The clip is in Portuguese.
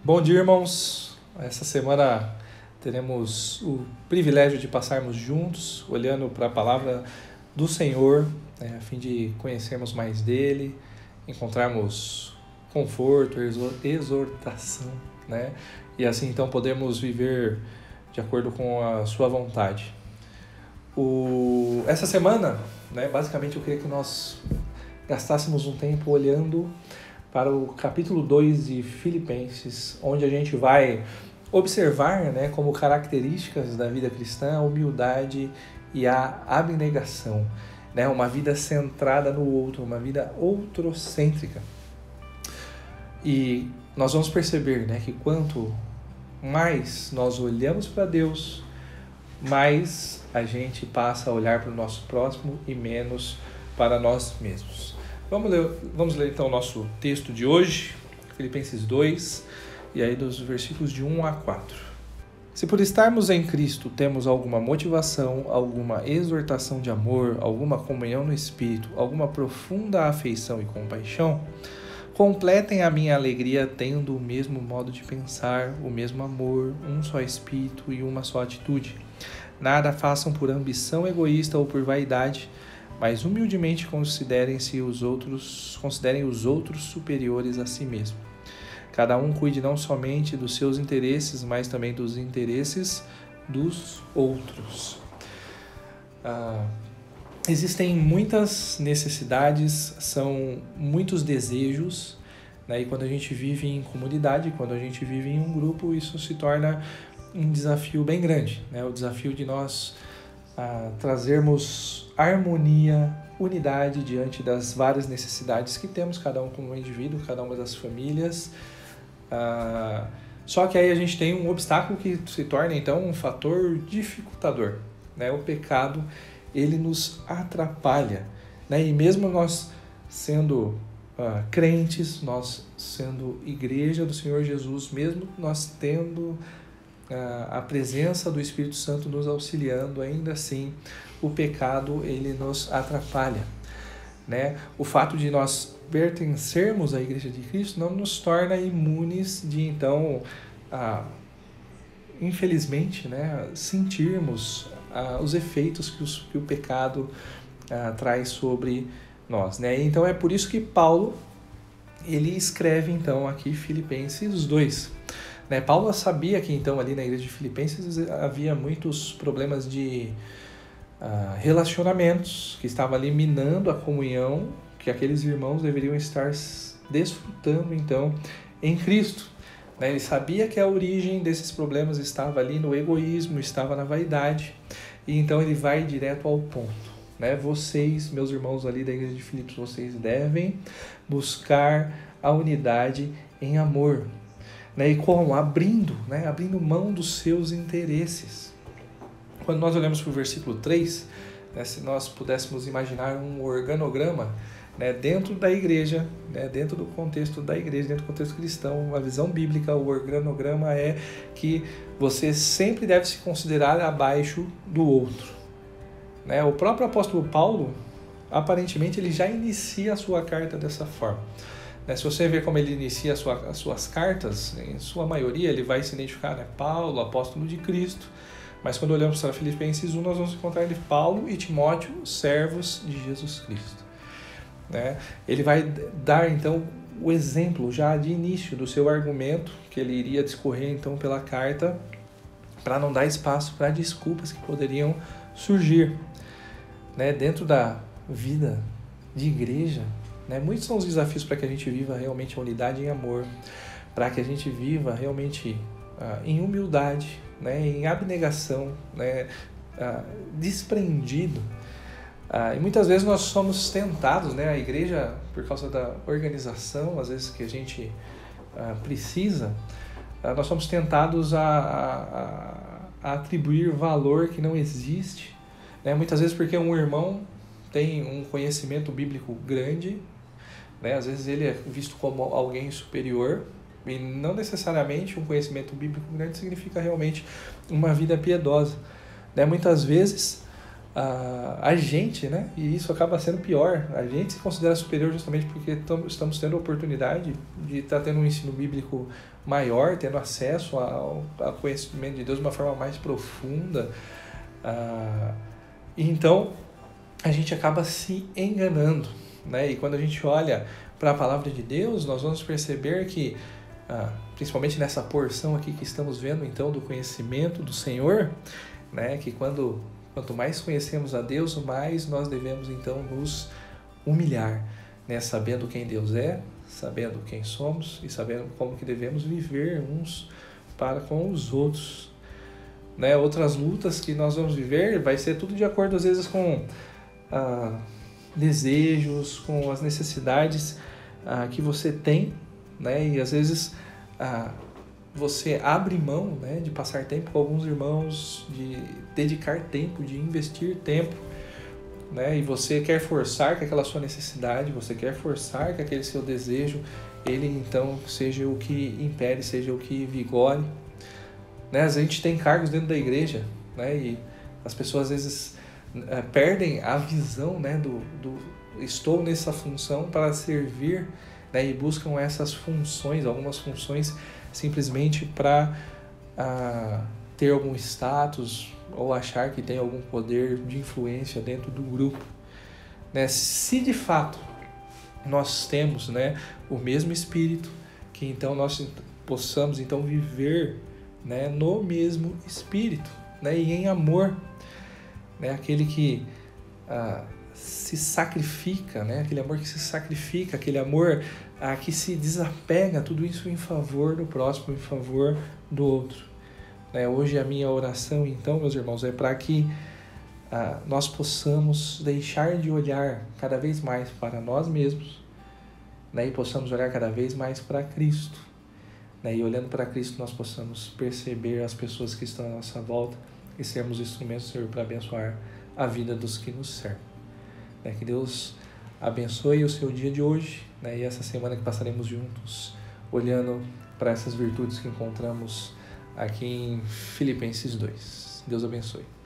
Bom dia, irmãos. Essa semana teremos o privilégio de passarmos juntos, olhando para a palavra do Senhor, a fim de conhecermos mais dele, encontrarmos conforto, exortação, né? E assim então podemos viver de acordo com a sua vontade. Essa semana, basicamente eu queria que nós gastássemos um tempo olhando para o capítulo 2 de Filipenses, onde a gente vai observar, como características da vida cristã a humildade e a abnegação, uma vida centrada no outro, uma vida outrocêntrica. E nós vamos perceber, que quanto mais nós olhamos para Deus, mais a gente passa a olhar para o nosso próximo e menos para nós mesmos. Vamos ler então o nosso texto de hoje, Filipenses 2, e aí dos versículos de 1 a 4. Se por estarmos em Cristo temos alguma motivação, alguma exortação de amor, alguma comunhão no Espírito, alguma profunda afeição e compaixão, completem a minha alegria tendo o mesmo modo de pensar, o mesmo amor, um só Espírito e uma só atitude. Nada façam por ambição egoísta ou por vaidade, mas humildemente considerem os outros superiores a si mesmo. Cada um cuide não somente dos seus interesses, mas também dos interesses dos outros. Existem muitas necessidades, são muitos desejos, e quando a gente vive em comunidade, quando a gente vive em um grupo, isso se torna um desafio bem grande, o desafio de nós trazermos harmonia, unidade diante das várias necessidades que temos, cada um como indivíduo, cada uma das famílias. Só que aí a gente tem um obstáculo que se torna então um fator dificultador. O pecado, ele nos atrapalha. E mesmo nós sendo crentes, nós sendo igreja do Senhor Jesus, mesmo nós tendo a presença do Espírito Santo nos auxiliando, ainda assim o pecado ele nos atrapalha, O fato de nós pertencermos à Igreja de Cristo não nos torna imunes de então, infelizmente, sentirmos os efeitos que o pecado traz sobre nós, Então é por isso que Paulo ele escreve então aqui Filipenses 2. Paulo sabia que então ali na igreja de Filipenses havia muitos problemas de relacionamentos que estavam ali minando a comunhão que aqueles irmãos deveriam estar desfrutando então em Cristo. Ele sabia que a origem desses problemas estava ali no egoísmo, estava na vaidade, e então ele vai direto ao ponto. Vocês, meus irmãos ali da igreja de Filipos, vocês devem buscar a unidade em amor. E como? Abrindo mão dos seus interesses. Quando nós olhamos para o versículo 3, se nós pudéssemos imaginar um organograma dentro da igreja, dentro do contexto da igreja, dentro do contexto cristão, a visão bíblica, o organograma é que você sempre deve se considerar abaixo do outro. O próprio apóstolo Paulo, aparentemente, ele já inicia a sua carta dessa forma. Se você ver como ele inicia as suas cartas, em sua maioria ele vai se identificar, Paulo, apóstolo de Cristo, mas quando olhamos para Filipenses 1, nós vamos encontrar ele Paulo e Timóteo, servos de Jesus Cristo. Ele vai dar então o exemplo já de início do seu argumento, que ele iria discorrer então pela carta, para não dar espaço para desculpas que poderiam surgir. Dentro da vida de igreja, muitos são os desafios para que a gente viva realmente a unidade em amor, para que a gente viva realmente em humildade, em abnegação, desprendido. E muitas vezes nós somos tentados, a igreja, por causa da organização, às vezes que a gente precisa, nós somos tentados a atribuir valor que não existe, muitas vezes porque um irmão tem um conhecimento bíblico grande, às vezes ele é visto como alguém superior, e não necessariamente um conhecimento bíblico grande significa realmente uma vida piedosa. Muitas vezes a gente, né? E isso acaba sendo pior. A gente se considera superior justamente porque estamos tendo a oportunidade de estar tendo um ensino bíblico maior, tendo acesso ao conhecimento de Deus de uma forma mais profunda. Então, a gente acaba se enganando, né? E quando a gente olha para a palavra de Deus, nós vamos perceber que, principalmente nessa porção aqui que estamos vendo, então, do conhecimento do Senhor, né? Que quanto mais conhecemos a Deus, mais nós devemos, então, nos humilhar, né? Sabendo quem Deus é, sabendo quem somos e sabendo como que devemos viver uns para com os outros, né? Outras lutas que nós vamos viver vai ser tudo de acordo, às vezes, com desejos, com as necessidades que você tem, né? E às vezes você abre mão, né, de passar tempo com alguns irmãos, de dedicar tempo, de investir tempo, né? E você quer forçar que aquela sua necessidade, você quer forçar que aquele seu desejo, ele então seja o que impere, seja o que vigore, né? A gente tem cargos dentro da igreja, né? E as pessoas às vezes perdem a visão, né, do estou nessa função para servir, né? E buscam essas funções, algumas funções, simplesmente para ter algum status ou achar que tem algum poder de influência dentro do grupo, né? Se de fato nós temos, né, o mesmo Espírito, que então nós possamos então viver, né, no mesmo Espírito, né, e em amor, né, aquele que se sacrifica, né, aquele amor que se sacrifica, aquele amor que se desapega, tudo isso em favor do próximo, em favor do outro, né? Hoje a minha oração, então, meus irmãos, é para que nós possamos deixar de olhar cada vez mais para nós mesmos, né, e possamos olhar cada vez mais para Cristo, né, e olhando para Cristo nós possamos perceber as pessoas que estão à nossa volta e sermos instrumentos do Senhor para abençoar a vida dos que nos servem. Que Deus abençoe o seu dia de hoje, né, e essa semana que passaremos juntos, olhando para essas virtudes que encontramos aqui em Filipenses 2. Deus abençoe.